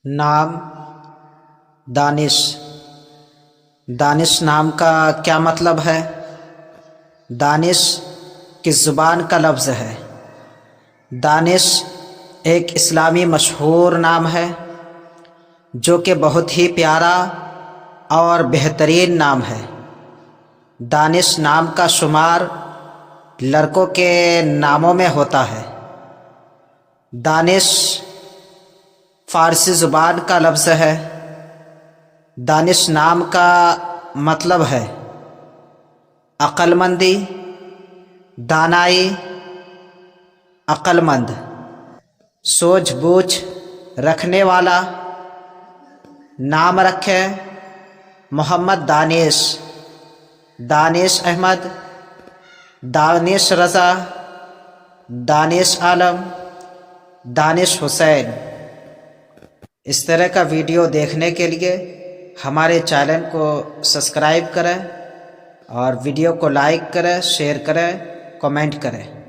نام دانش۔ دانش نام کا کیا مطلب ہے؟ دانش کس زبان کا لفظ ہے؟ دانش ایک اسلامی مشہور نام ہے جو کہ بہت ہی پیارا اور بہترین نام ہے۔ دانش نام کا شمار لڑکوں کے ناموں میں ہوتا ہے۔ دانش فارسی زبان کا لفظ ہے۔ دانش نام کا مطلب ہے عقل مندی، دانائی، عقل مند، سوجھ بوجھ رکھنے والا۔ نام رکھے محمد دانش، دانش احمد، دانش رضا، دانش عالم، دانش حسین۔ اس طرح کا ویڈیو دیکھنے کے لیے ہمارے چینل کو سبسکرائب کریں اور ویڈیو کو لائک کریں، شیئر کریں، کمنٹ کریں۔